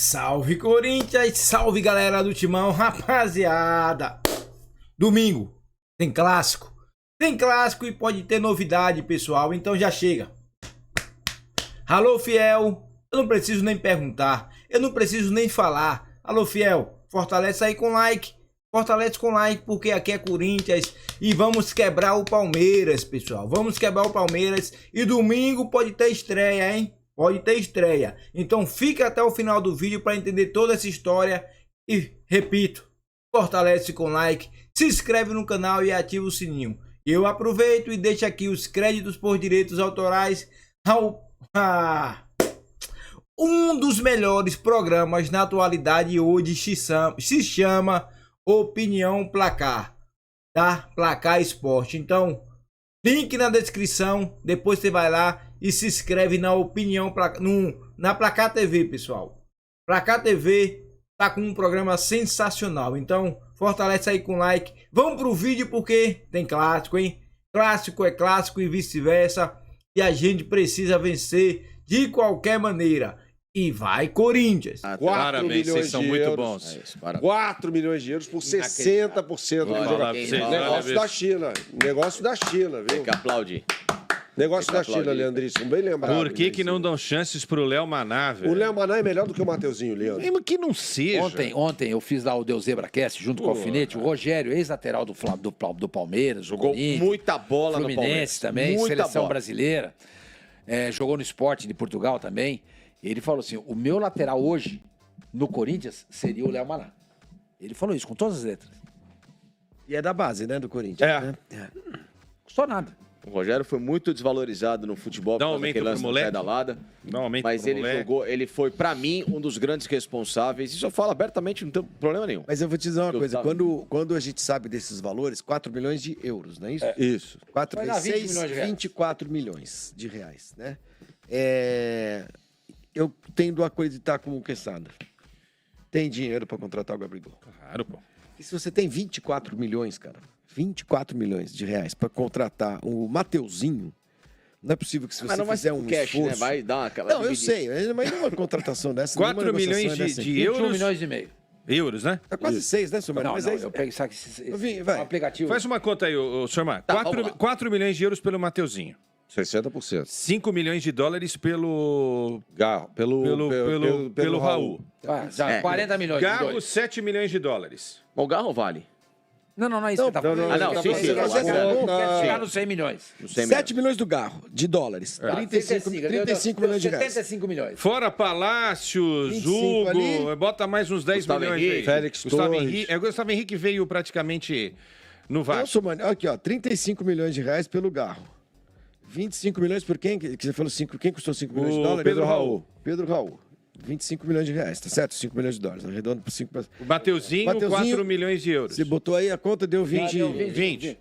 Salve Corinthians, salve galera do Timão, rapaziada. Domingo, tem clássico e pode ter novidade, pessoal, então já chega. Alô fiel, eu não preciso nem perguntar, eu não preciso nem falar. Alô fiel, fortalece aí com like, fortalece com like, porque aqui é Corinthians e vamos quebrar o Palmeiras, pessoal. Vamos quebrar o Palmeiras e domingo pode ter estreia, hein? Pode ter estreia. Então fica até o final do vídeo para entender toda essa história. E repito, fortalece com like, se inscreve no canal e ativa o sininho. Eu aproveito e deixo aqui os créditos por direitos autorais ao um dos melhores programas na atualidade hoje se chama Opinião Placar, tá? Placar Esporte. Então, link na descrição, depois você vai lá e se inscreve na Opinião na Placar TV, pessoal. Placar TV tá com um programa sensacional, então fortalece aí com like. Vamos pro vídeo porque tem clássico, hein? Clássico é clássico e vice-versa. E a gente precisa vencer de qualquer maneira. E vai Corinthians! Parabéns, vocês são muito bons. É isso, 4 milhões de euros por 60% do jogador. Negócio da China. Negócio da China, viu? Tem que aplaudir. Negócio da China, Leandríssimo, bem lembrado. Por que não dão chances pro Léo Maná, velho? O Léo Maná é melhor do que o Mateuzinho, Leandro. Mesmo que não seja. Ontem eu fiz lá o Deus Zebracast junto com o Alfinete, o Rogério, ex-lateral do Palmeiras, jogou muita bola no Palmeiras. Também, seleção brasileira. Jogou no Sport de Portugal também. Ele falou assim, o meu lateral hoje no Corinthians seria o Léo Maná. Ele falou isso com todas as letras. E é da base, né, do Corinthians. Né? Custou nada. O Rogério foi muito desvalorizado no futebol por causa daquele lance do pedalada. Mas ele jogou, ele foi, pra mim, um dos grandes responsáveis. Isso eu falo abertamente, não tem problema nenhum. Mas eu vou te dizer uma coisa, quando a gente sabe desses valores, 4 milhões de euros, não é isso? Isso. 4 vezes 6, 24 milhões de reais, né? Eu tendo a acreditar como o Quesada. Tem dinheiro pra contratar o Gabigol. Claro, pô. E se você tem 24 milhões, cara, 24 milhões de reais pra contratar o Mateuzinho, não é possível que se você fizer um cash, esforço... né? Vai dar aquela... Não, eu sei, mas numa contratação dessa... 4 milhões de euros... 21 milhões e meio. Euros, né? É quase 6, né, senhor? Não, mas eu pego isso aqui, vai. aplicativo. Faz uma conta aí, senhor Marco. 4 milhões de euros pelo Mateuzinho. 60%. 5 milhões de dólares pelo Raul. 40 milhões. Garro, 7 milhões de dólares. O Garro vale. Não é isso que tá falando. Sim. Quer chegar nos 100 milhões. 7 milhões do Garro, de dólares. 35 milhões de reais. 75 milhões. Fora Palácios, Hugo, bota mais uns 10 milhões aí. Félix Torres. Gustavo Henrique veio praticamente no Vasco. Nossa, mano, aqui, ó, 35 milhões de reais pelo Garro. 25 milhões por quem? Que você falou 5, quem custou 5 milhões de dólares? Pedro Raul. Pedro Raul. 25 milhões de reais, tá certo? 5 milhões de dólares, arredondo por 5... O Mateuzinho, 4 milhões de euros. Você botou aí a conta, deu 20... 20.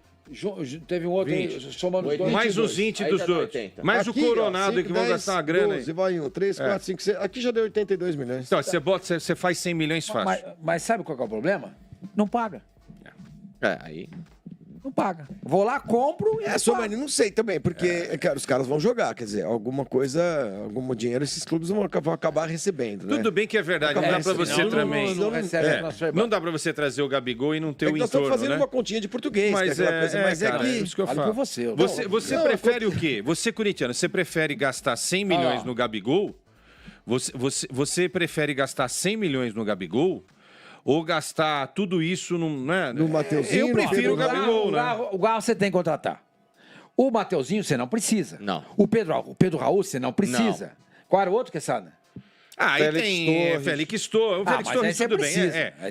Teve um outro aí, somando os dois. Mais os 20 dos dois. Mais o Coronado, que vão gastar uma grana 12, vai 1, 3, 4, 5, 6... Aqui já deu 82 milhões. Então, você faz 100 milhões fácil. Mas sabe qual que é o problema? Não paga. Aí... Não paga. Vou lá, compro e não sei também, porque, cara, os caras vão jogar, quer dizer, algum dinheiro esses clubes vão acabar recebendo, né? Tudo bem que é verdade, não dá pra você também... Não dá pra você trazer o Gabigol e não ter o entorno, né? Nós estamos fazendo uma continha de português, mas que é aquela coisa, mas cara, que... isso que eu falo. Você prefere o quê? Você, corintiano, você prefere gastar 100 milhões no Gabigol? Você prefere gastar 100 milhões no Gabigol? Ou gastar tudo isso no Mateuzinho? Eu prefiro o Gabigol, né? O Garro você tem que contratar. O Mateuzinho você não precisa. Não. O Pedro Raul você não precisa. Não. Qual era o outro, Quesada? Aí tem Félix Torres. O Félix Torres tudo bem.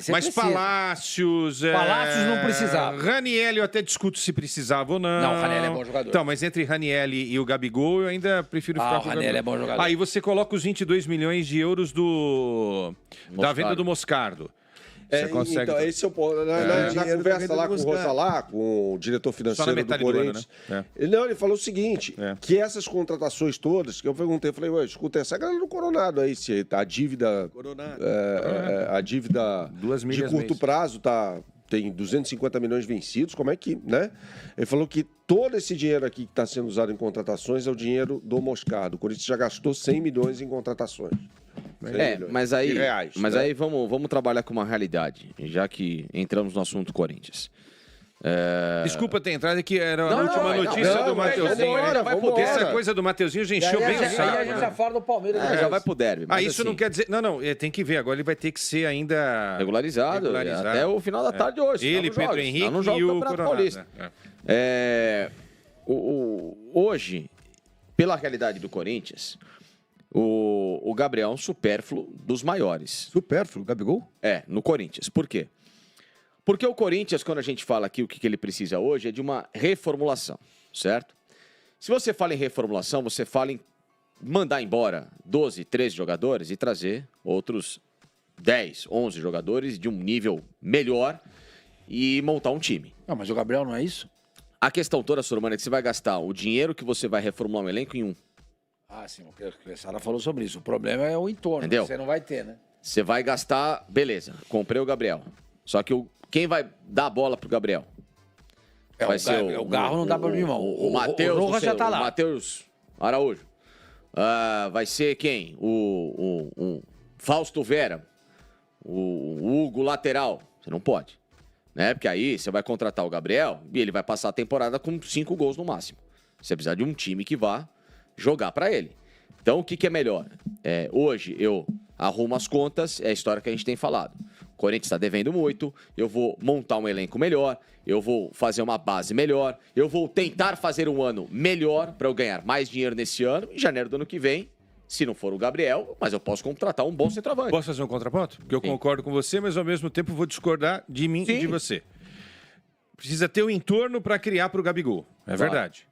Mas Palácios... Palácios não precisava. Raniel eu até discuto se precisava ou não. Não, o Raniel é bom jogador. Então, mas entre Raniel e o Gabigol eu ainda prefiro ficar com o Raniel é bom jogador. Aí você coloca os 22 milhões de euros da venda do Moscardo. Você consegue... Então, esse é o ponto. Na conversa lá com o Rosalá, com o diretor financeiro do Corinthians, ele falou o seguinte, que essas contratações todas, que eu perguntei, falei, escuta, essa galera do Coronado aí, se a dívida... a dívida de curto prazo tem 250 milhões vencidos, como é que, né? Ele falou que todo esse dinheiro aqui que está sendo usado em contratações é o dinheiro do Moscardo. O Corinthians já gastou 100 milhões em contratações. Mas aí vamos trabalhar com uma realidade, já que entramos no assunto Corinthians. Desculpa ter entrado aqui, era a última notícia do Mateuzinho. Essa coisa do Mateuzinho já encheu bem o saco. Aí a gente já fala do Palmeiras. Já vai pro derby. Isso não quer dizer... Não, tem que ver. Agora ele vai ter que ser ainda... Regularizado. Até o final da tarde hoje. Ele, Pedro Henrique e o Coronado. Hoje, pela realidade do Corinthians, o Gabriel é um supérfluo dos maiores. Supérfluo? Gabigol? No Corinthians. Por quê? Porque o Corinthians, quando a gente fala aqui o que ele precisa hoje, é de uma reformulação, certo? Se você fala em reformulação, você fala em mandar embora 12, 13 jogadores e trazer outros 10, 11 jogadores de um nível melhor e montar um time. Não, mas o Gabriel não é isso? A questão toda, Sormani, é que você vai gastar o dinheiro que você vai reformular um elenco em um. Sim, o Sara falou sobre isso. O problema é o entorno, entendeu? Você não vai ter, né? Você vai gastar, beleza, comprei o Gabriel. Só que quem vai dar a bola pro Gabriel? Vai ser o Garro não dá pra abrir mão. O Matheus, o Rojas já tá lá. O Matheus Araújo. Vai ser quem? O Fausto Vera. O Hugo lateral. Você não pode. Né? Porque aí você vai contratar o Gabriel e ele vai passar a temporada com 5 gols no máximo. Você precisa de um time que vá jogar pra ele. Então, o que é melhor? Hoje eu arrumo as contas, é a história que a gente tem falado. O Corinthians está devendo muito, eu vou montar um elenco melhor, eu vou fazer uma base melhor, eu vou tentar fazer um ano melhor para eu ganhar mais dinheiro nesse ano. Em janeiro do ano que vem, se não for o Gabriel, mas eu posso contratar um bom centroavante. Posso fazer um contraponto? Porque eu concordo com você, mas ao mesmo tempo vou discordar de mim e de você. Precisa ter o entorno para criar para o Gabigol, verdade.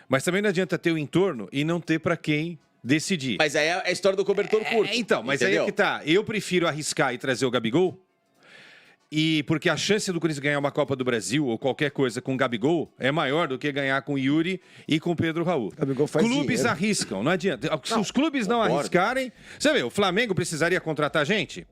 Mas também não adianta ter o entorno e não ter para quem decidir. Mas aí é a história do cobertor curto. Então, mas entendeu? Aí é que tá. Eu prefiro arriscar e trazer o Gabigol, porque a chance do Corinthians ganhar uma Copa do Brasil ou qualquer coisa com o Gabigol é maior do que ganhar com o Yuri e com o Pedro Raul. Clubes arriscam, não adianta. Se os clubes não arriscarem... Você vê, o Flamengo precisaria contratar gente?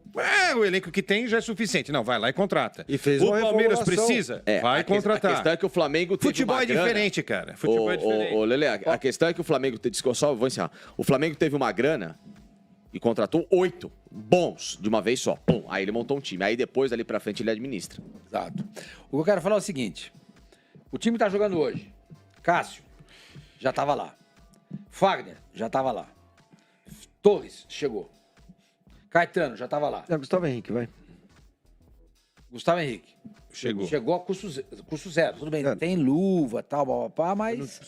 O elenco que tem já é suficiente. Não, vai lá e contrata. E fez o Palmeiras precisa? Vai contratar. A questão é que o Flamengo teve Futebol é diferente, cara. Futebol é diferente. Lele, a questão é que o Flamengo... Vou encerrar. O Flamengo teve uma grana e contratou 8 bons de uma vez só. Pum, aí ele montou um time. Aí depois, ali pra frente, ele administra. Exato. O que eu quero falar é o seguinte. O time tá jogando hoje. Cássio, já tava lá. Fagner, já tava lá. Torres, chegou. Caetano, já tava lá. Gustavo Henrique, vai. Gustavo Henrique. Chegou a custo zero. Tudo bem, tem luva, tal, mas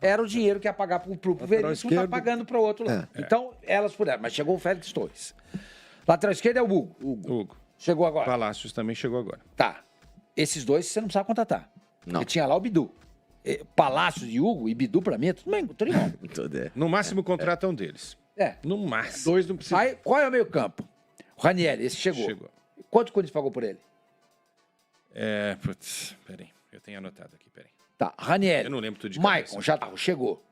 era o dinheiro que ia pagar pro Veríssimo, tá pagando pro outro lá. Então, elas puderam. Mas chegou o Félix Torres. Lateral esquerdo é o Hugo. Chegou agora. Palácios também chegou agora. Tá. Esses dois você não precisava contratar. Não. E tinha lá o Bidu. Palácios de Hugo e Bidu, pra mim, é tudo bem, tudo igual. No máximo, contrata um deles. No máximo. 2 não precisa. Aí, qual é o meio campo? O Ranieri, esse chegou. Quanto o Corinthians pagou por ele? Peraí. Eu tenho anotado aqui, peraí. Tá, Ranieri. Eu não lembro tudo de Maicon, já chegou.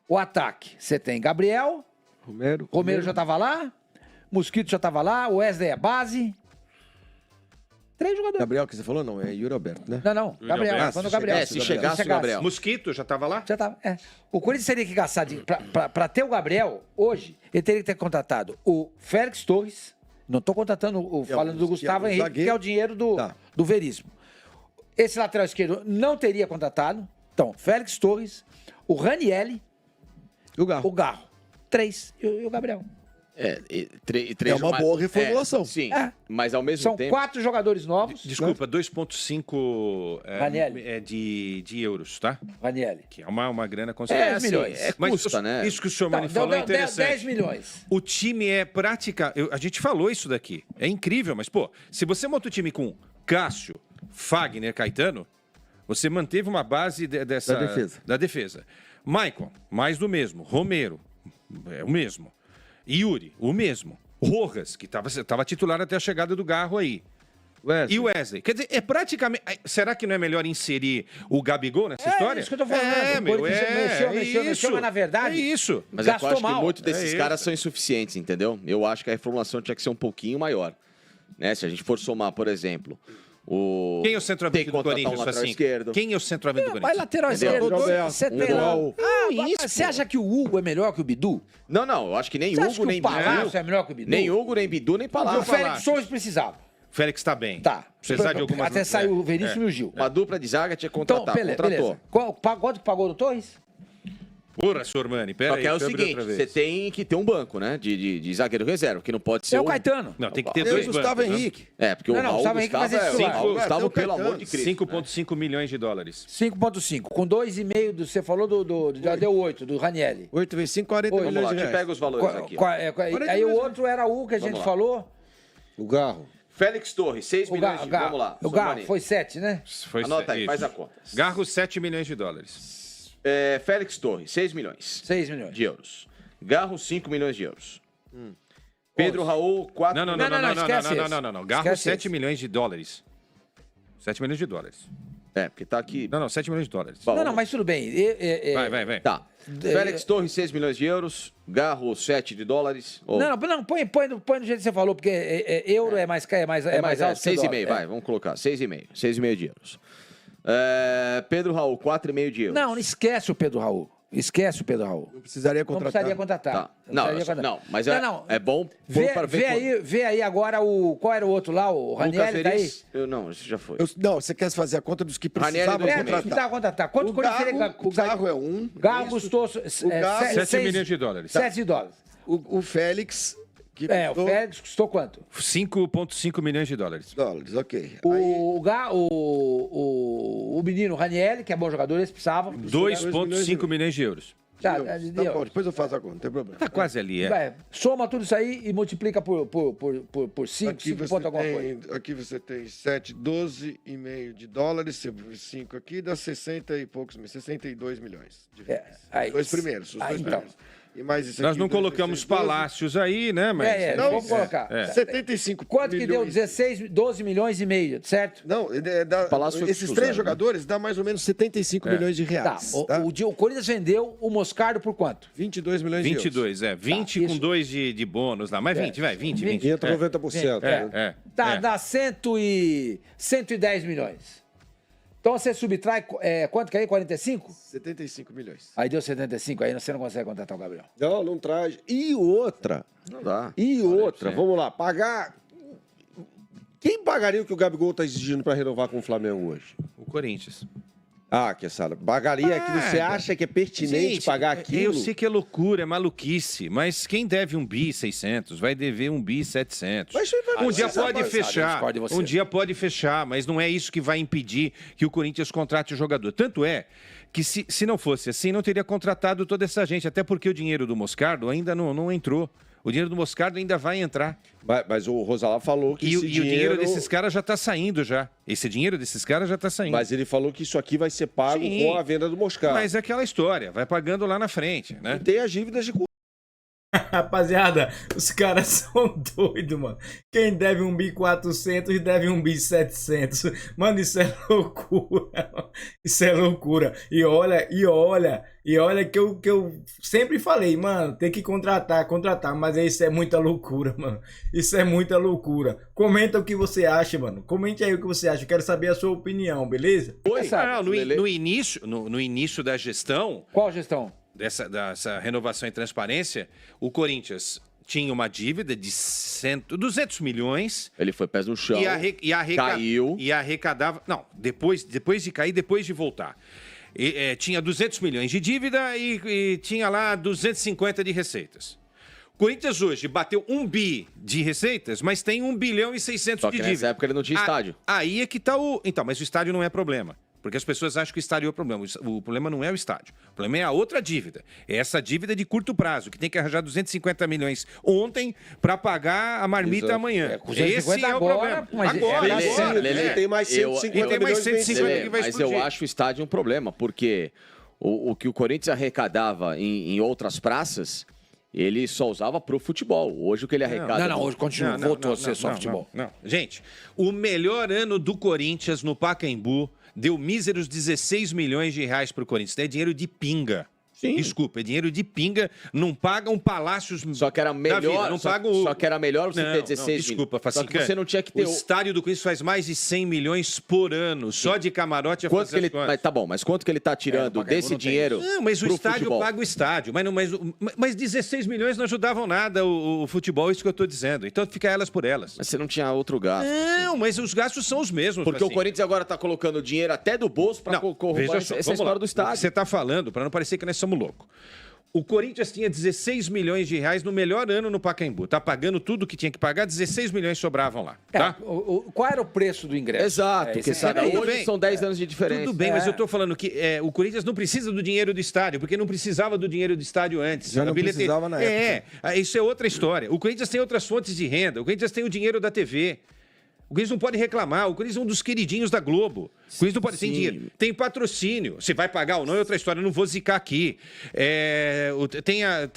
O ataque, você tem Gabriel. Romero já tava lá. Mosquito já tava lá. O Wesley é base. 3 jogadores. Gabriel, que você falou? Não, é Yuri Alberto, né? Não. Gabriel. Quando o Gabriel. Se chegasse o Gabriel. Mosquito já tava lá? Já tava, O Corinthians teria que gastar, pra ter o Gabriel, hoje, ele teria que ter contratado o Félix Torres. Não tô contratando, falando do Gustavo Henrique, que é o dinheiro do Veríssimo. Esse lateral esquerdo não teria contratado. Então, Félix Torres, o Ranieri, o Garro. 3. E o Gabriel. É uma boa reformulação. Sim, mas ao mesmo tempo... São 4 jogadores novos. Desculpa, 2,5 de euros, tá? Ranieri. Que é uma grana considerável. 10 milhões. Mas custa, né? Isso que o senhor falou é interessante. 10 milhões. O time é prática... A gente falou isso daqui. É incrível, mas, se você monta o time com Cássio, Fagner, Caetano, você manteve uma base da defesa. Maicon, mais do mesmo. Romero, é o mesmo. Yuri, o mesmo. Rojas, que estava titular até a chegada do Garro aí. E o Wesley. Quer dizer, é praticamente... Será que não é melhor inserir o Gabigol nessa história? É isso que eu tô falando. Mexeu, mas na verdade... É isso. Mas eu acho que muitos desses caras são insuficientes, entendeu? Eu acho que a reformulação tinha que ser um pouquinho maior. Né? Se a gente for somar, por exemplo, Quem é o centroavante do Corinthians, assim? Quem é o centroavante do Corinthians? Mas lateral esquerdo, você tem lá. Você acha que o Hugo é melhor que o Bidu? Não, eu acho que nem Você Hugo, acha que nem o Palácio é melhor que o Bidu? Nem Hugo, nem Bidu, nem Palácio. O Félix Torres precisava. Félix tá bem. Tá. Precisar de alguma... Até saiu o Veríssimo e o Gil. Uma dupla de zaga tinha que contratar, contratou. Beleza. Quanto que pagou no Torres? Porra, Sormani, pera aí. Só que é o seguinte, você tem que ter um banco, né? De zagueiro reserva, que não pode ser o Caetano. Não, tem que ter dois Gustavo bancos, Henrique. É, porque o Gustavo Henrique vai ser titular. Gustavo, pelo amor de Cristo. 5,5 milhões de dólares. 5,5. Com 2,5 você falou já deu 8, do Ranieri. 8 vezes 5, 40 milhões de reais. Vamos lá, pega os valores aqui. Aí o outro era o que a gente falou. O Garro. Félix Torres, 6 milhões de... Vamos lá. O Garro foi 7, né? Anota aí, faz a conta. Garro, 7 milhões de dólares. Félix Torres, 6 milhões. 6 milhões. De euros. Garro, 5 milhões de euros. Pedro Raul, 4 milhões. Não. Garro, 7 milhões de dólares. 7 milhões de dólares. Porque tá aqui... Não, 7 milhões de dólares. Não, mas tudo bem. Vai. Tá. Félix Torres, 6 milhões de euros. Garro, 7 de dólares. Não, põe do jeito que você falou, porque euro é mais alto. 6,5, vai, vamos colocar. 6,5. 6,5 de euros. Pedro Raul, 4,5 de euros. Não esquece o Pedro Raul. Não precisaria contratar. Não precisaria contratar. Tá. Não, mas é bom para ver. Vê aí agora qual era o outro lá, o Ranieri, tá aí? Não, isso já foi. Você quer fazer a conta dos que precisavam contratar. Quanto o Garro é um. Garro custou 7 milhões de dólares. 7 de dólares. O Félix... o Félix custou quanto? 5,5 milhões de dólares. Ok. O menino Ranieri, que é bom jogador, eles precisavam. 2,5 milhões de euros. Tá bom, depois eu faço a conta, não tem problema. Tá quase ali, Soma tudo isso aí e multiplica por 5, 5 pontos alguma coisa. Aqui você tem 7, 12,5 de dólares, 5 aqui, dá 60 e poucos, 62 milhões de reais. Os dois primeiros. E mais isso aqui, nós não colocamos palácios aí, né? Mas... vamos colocar. 75 Quanto que deu? 12 milhões e meio, certo? Não, esses 3 jogadores dá mais ou menos 75 milhões de reais. O Corinthians vendeu o Moscardo por quanto? 22 milhões de euros. 22, 20 com 2 de bônus lá. Mas 20, vai, 20. 90%. Dá 110 milhões. Então você subtrai, quanto que é aí? 45? 75 milhões. Aí deu 75, aí você não consegue contratar o Gabriel. Não traz. E outra. Não dá. Vamos lá, pagar... Quem pagaria o que o Gabigol está exigindo para renovar com o Flamengo hoje? O Corinthians. Quesada, pagaria aquilo. Você acha que é pertinente pagar aquilo? Eu sei que é loucura, é maluquice, mas quem deve 1 bi 600 vai dever 1 bi 700. Um dia pode fechar, pode fechar, mas não é isso que vai impedir que o Corinthians contrate o jogador. Tanto é que se não fosse assim, não teria contratado toda essa gente, até porque o dinheiro do Moscardo ainda não entrou. O dinheiro do Moscardo ainda vai entrar. Mas o Rosalá falou que o dinheiro desses caras já está saindo já. Esse dinheiro desses caras já está saindo. Mas ele falou que isso aqui vai ser pago com a venda do Moscardo. Mas é aquela história, vai pagando lá na frente, né? E tem as dívidas de... Rapaziada, os caras são doidos, mano. Quem deve 1 bi 400 deve 1 bi 700. Mano, isso é loucura. Isso é loucura. E olha que eu sempre falei, mano, tem que contratar, mas isso é muita loucura, mano. Isso é muita loucura. Comenta o que você acha, mano. Comente aí o que você acha. Eu quero saber a sua opinião, beleza? No início da gestão... Qual gestão? Dessa renovação e transparência, o Corinthians tinha uma dívida de 200 milhões. Ele foi pés no chão, caiu. E arrecadava... Não, depois de cair, depois de voltar. Tinha 200 milhões de dívida e tinha lá 250 de receitas. O Corinthians hoje bateu 1 bi de receitas, mas tem 1 bilhão e 600 de dívida. Nessa época ele não tinha estádio. Aí é que tá o... Então, mas o estádio não é problema. Porque as pessoas acham que o estádio é o problema. O problema não é o estádio. O problema é a outra dívida. É essa dívida de curto prazo, que tem que arranjar 250 milhões ontem para pagar a marmita amanhã. Esse é o problema. Agora. Ele tem mais 150 milhões que vai explodir. Mas eu acho o estádio um problema, porque o que o Corinthians arrecadava em outras praças... Ele só usava pro futebol. Hoje o que ele arrecada... Hoje continua. Voltou a ser só futebol. Não. Gente, o melhor ano do Corinthians no Pacaembu deu míseros 16 milhões de reais pro Corinthians. É dinheiro de pinga. Sim. Desculpa, é dinheiro de pinga, não pagam palácios. Só que era melhor. Vida, não pagam... Só que era melhor você ter 16 desculpa, milhões. Só que você não tinha que ter. O estádio do Corinthians faz mais de 100 milhões por ano, só de camarote a fazer as contas. Tá bom, mas quanto que ele tá tirando desse dinheiro? Não, mas o estádio futebol? Paga o estádio. Mas 16 milhões não ajudavam nada o futebol, isso que eu tô dizendo. Então fica elas por elas. Mas você não tinha outro gasto. Não, mas os gastos são os mesmos. Porque o Corinthians agora tá colocando dinheiro até do bolso pra corromper essa história do estádio. Você tá falando, pra não parecer que nós somos loucos. O Corinthians tinha 16 milhões de reais no melhor ano no Pacaembu. Tá pagando tudo que tinha que pagar, 16 milhões sobravam lá. Tá? Qual era o preço do ingresso? Exato, porque sabe, hoje são 10 anos de diferença. Tudo bem, mas eu tô falando que o Corinthians não precisa do dinheiro do estádio, porque não precisava do dinheiro do estádio antes. Já não precisava na época. Isso é outra história. O Corinthians tem outras fontes de renda, o Corinthians tem o dinheiro da TV. O Corinthians não pode reclamar, o Corinthians é um dos queridinhos da Globo. O Corinthians não pode ter dinheiro. Tem patrocínio. Se vai pagar ou não é outra história, eu não vou zicar aqui. Tem a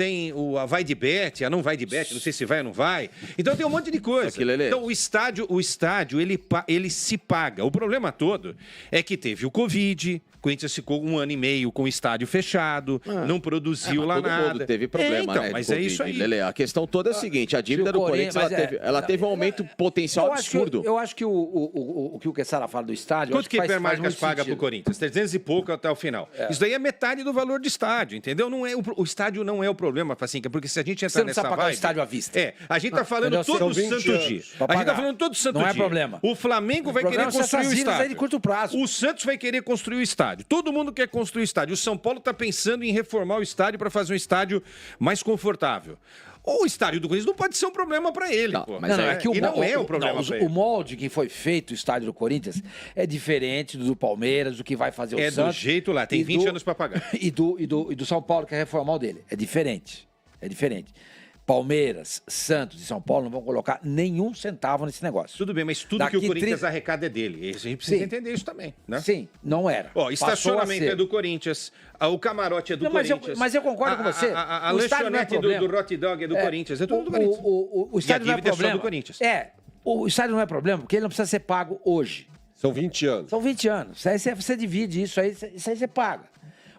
vai de bet, a não vai de bet, não sei se vai ou não vai. Então tem um monte de coisa. Então o estádio ele se paga. O problema todo é que teve o Covid, o Corinthians ficou 1 ano e meio com o estádio fechado, não produziu lá nada. Todo mundo teve problema, né? Mas é isso aí. Lelê, a questão toda é a seguinte, a dívida do Corinthians ela teve um aumento potencial absurdo. Eu acho que o que o Quezada fala do estádio... Quanto que Hipermarcas paga pro Corinthians? 300 e pouco até o final. Isso daí é metade do valor do estádio, entendeu? Não é o estádio não é o problema, Facinca, porque se a gente entrar nessa vibe... Você não precisa pagar o estádio à vista. A gente tá falando todo santo dia. A gente tá falando todo santo dia. Não é problema. O Flamengo vai querer construir o estádio. De curto prazo. O Santos vai querer construir o estádio. Todo mundo quer construir o estádio. O São Paulo tá pensando em reformar o estádio para fazer um estádio mais confortável. O estádio do Corinthians não pode ser um problema para ele, pô. Mas não é um problema para ele. O molde que foi feito o estádio do Corinthians é diferente do Palmeiras, do que vai fazer o Santos. É do jeito lá, tem 20 anos para pagar. E do São Paulo, que é reformar o dele. É diferente. Palmeiras, Santos e São Paulo não vão colocar nenhum centavo nesse negócio. Tudo bem, mas tudo que o Corinthians arrecada é dele. A gente precisa entender isso também, né? Sim, não era. Estacionamento é do Corinthians, o camarote é do Corinthians. Mas eu concordo com você. A lanchonete do Hot Dog é do Corinthians, é tudo do Corinthians. O estádio não é problema. É só do Corinthians. O estádio não é problema, porque ele não precisa ser pago hoje. São 20 anos. São 20 anos. Aí você divide isso aí você paga.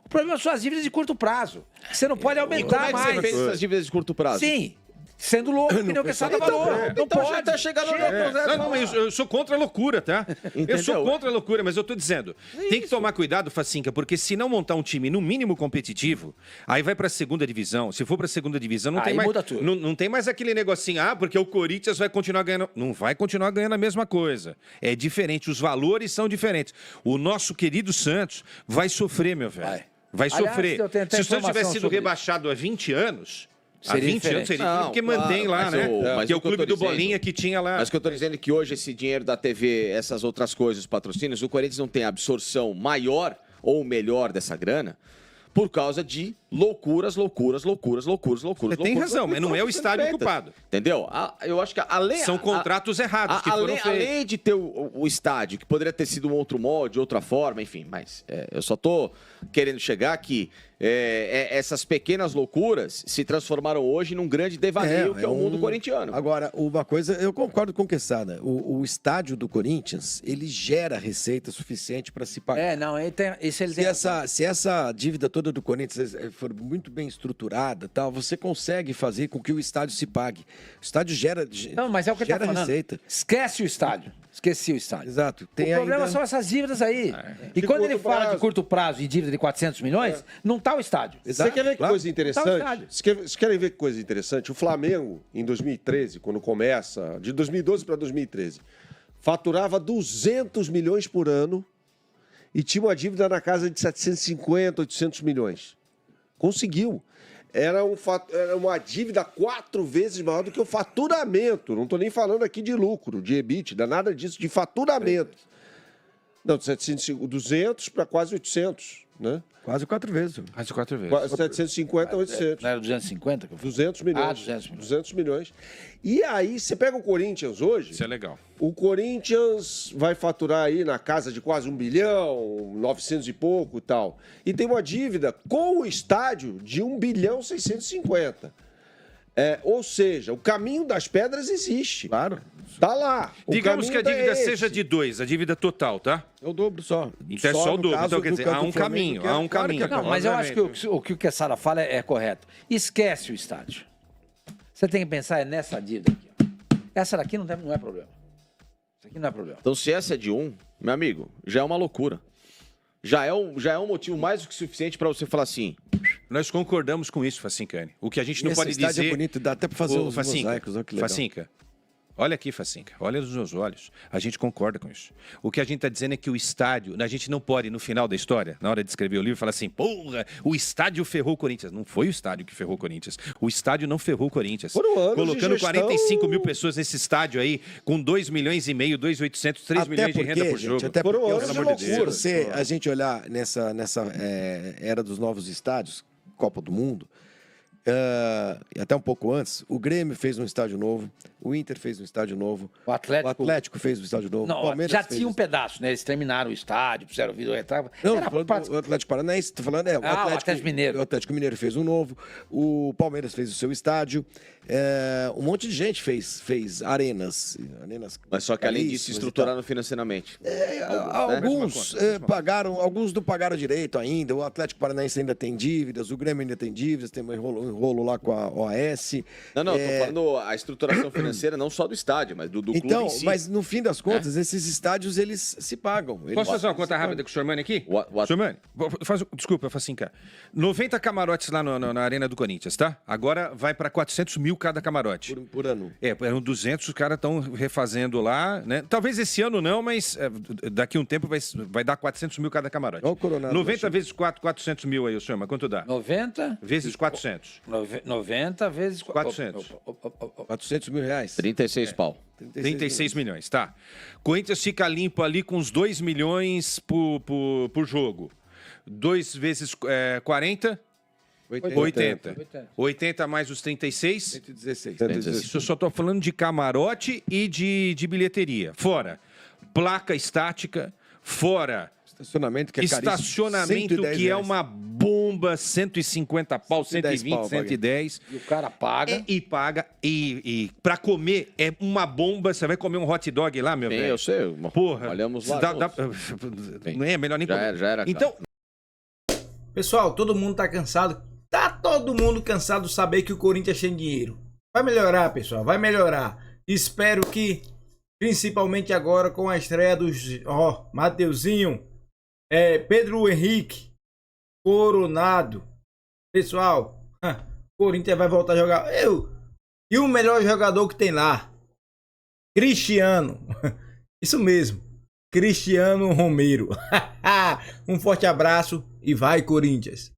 O problema são as dívidas de curto prazo. Você não pode aumentar mais. Como é que você fez essas dívidas de curto prazo? Sim. Sendo louco, que nem o Quezada falou. Não pode. Já tá chegando no Não, mas eu sou contra a loucura, tá? Eu sou contra a loucura, mas eu tô dizendo, tem que tomar cuidado, Facinca, porque se não montar um time no mínimo competitivo, aí vai pra segunda divisão. Se for pra segunda divisão, não tem mais... muda tudo. Não tem mais aquele negocinho, porque o Corinthians vai continuar ganhando... Não vai continuar ganhando a mesma coisa. É diferente, os valores são diferentes. O nosso querido Santos vai sofrer, meu velho. Vai sofrer. Se o Santos tivesse sido rebaixado há 20 anos... Há 20 anos seria porque mantém lá, né? Que é o clube do Bolinha que tinha lá. Mas o que eu tô dizendo é que hoje esse dinheiro da TV, essas outras coisas, os patrocínios, o Corinthians não tem absorção maior ou melhor dessa grana por causa de loucuras. Tem razão, mas não é o estádio culpado. Entendeu? Eu acho que são contratos errados que foram feitos. Além de ter o estádio, que poderia ter sido um outro molde, outra forma, enfim, mas eu só tô querendo chegar que essas pequenas loucuras se transformaram hoje num grande devaneio que é o mundo corintiano. Agora, uma coisa, eu concordo com o Quezada. O estádio do Corinthians, ele gera receita suficiente para se pagar. Se essa dívida toda do Corinthians for muito bem estruturada, tal, você consegue fazer com que o estádio se pague. O estádio gera mas é o que gera receita. Esquece o estádio. Esqueci o estádio. Exato. O problema são essas dívidas aí. E quando ele fala de curto prazo e dívida de 400 milhões, não está o estádio. Exato. Você quer ver que coisa interessante? Vocês querem ver que coisa interessante? O Flamengo, em 2013, quando começa, de 2012 para 2013, faturava 200 milhões por ano e tinha uma dívida na casa de 750, 800 milhões. Conseguiu. Era uma dívida 4 vezes maior do que o faturamento. Não estou nem falando aqui de lucro, de EBITDA, nada disso, de faturamento. Não, de 200 para quase 800, né? Quase 4 vezes. Quase 4 vezes. 750, 800. Não era 250? 200 milhões. 200 milhões. E aí, você pega o Corinthians hoje... Isso é legal. O Corinthians vai faturar aí na casa de quase 1 bilhão, 900 e pouco e tal. E tem uma dívida com o estádio de 1 bilhão 650. Ou seja, o caminho das pedras existe. Claro. Tá lá. Digamos que a dívida seja de 2, a dívida total, tá? É o dobro só. Então é só o dobro. Então, quer dizer, há um caminho, há um caminho. Não, mas eu acho que o que o Quezada fala é correto. Esquece o estádio. Você tem que pensar nessa dívida aqui. Ó. Essa daqui não é problema. Isso aqui não é problema. Então, se essa é de 1, meu amigo, já é uma loucura. Já é um motivo mais do que suficiente para você falar assim. Nós concordamos com isso, Facincani. O que a gente não pode dizer... é bonito, dá até para fazer os mosaicos. Olha que legal. Facinca, olha aqui, Facinca, olha nos meus olhos. A gente concorda com isso. O que a gente está dizendo é que o estádio, a gente não pode, no final da história, na hora de escrever o livro, falar assim, porra, o estádio ferrou o Corinthians. Não foi o estádio que ferrou o Corinthians. O estádio não ferrou o Corinthians. Colocando 45 mil pessoas nesse estádio aí, com 2 milhões e meio, 2.800, 3 milhões de renda por jogo. Até porque, se a gente olhar nessa era dos novos estádios, Copa do Mundo, e até um pouco antes, o Grêmio fez um estádio novo, o Inter fez um estádio novo, o Atlético fez um estádio novo, não, o Palmeiras já tinha um pedaço, né? Eles terminaram o estádio, fizeram o vídeo retrava. Não, o Atlético Paranaense, tô falando, o Atlético Mineiro. O Atlético Mineiro fez um novo, o Palmeiras fez o seu estádio, um monte de gente fez arenas. Mas só que além disso, estruturaram financeiramente. Alguns pagaram, alguns não pagaram direito ainda, o Atlético Paranaense ainda tem dívidas, o Grêmio ainda tem dívidas, tem um rolo lá com a OAS. Não, tô falando a estruturação financeira não só do estádio, mas do clube em si. Mas no fim das contas, esses estádios, eles se pagam. Posso fazer uma conta rápida com o Sormani aqui? Sormani, desculpa, Facinca. 90 camarotes lá na Arena do Corinthians, tá? Agora vai para 400 mil cada camarote. Por ano. Eram 200, os caras estão refazendo lá, né? Talvez esse ano não, mas daqui a um tempo vai dar 400 mil cada camarote. 90 vezes 400 mil aí, Sormani, quanto dá? 90 vezes 400. 90 vezes 400. 400 mil reais. 36 pau. 36 milhões, tá. Corinthians fica limpo ali com uns 2 milhões por jogo. 2 vezes 40... 80. 80 mais os 36? 116. Isso eu só estou falando de camarote e de bilheteria. Fora placa estática, fora estacionamento, que é estacionamento que é uma bomba, 150 pau, 120, 110. E o cara paga. E paga. E pra comer é uma bomba. Você vai comer um hot dog lá, meu velho? Eu sei. Porra. Olhamos lá. Não é melhor nem comer. Já era. Então, pessoal, todo mundo tá cansado. Tá todo mundo cansado de saber que o Corinthians tem dinheiro. Vai melhorar, pessoal, vai melhorar. Espero que, principalmente agora com a estreia dos Mateuzinho, Pedro Henrique, Coronado. Pessoal, o Corinthians vai voltar a jogar. E o melhor jogador que tem lá, Cristiano. Isso mesmo, Cristiano Romero. Um forte abraço e vai, Corinthians.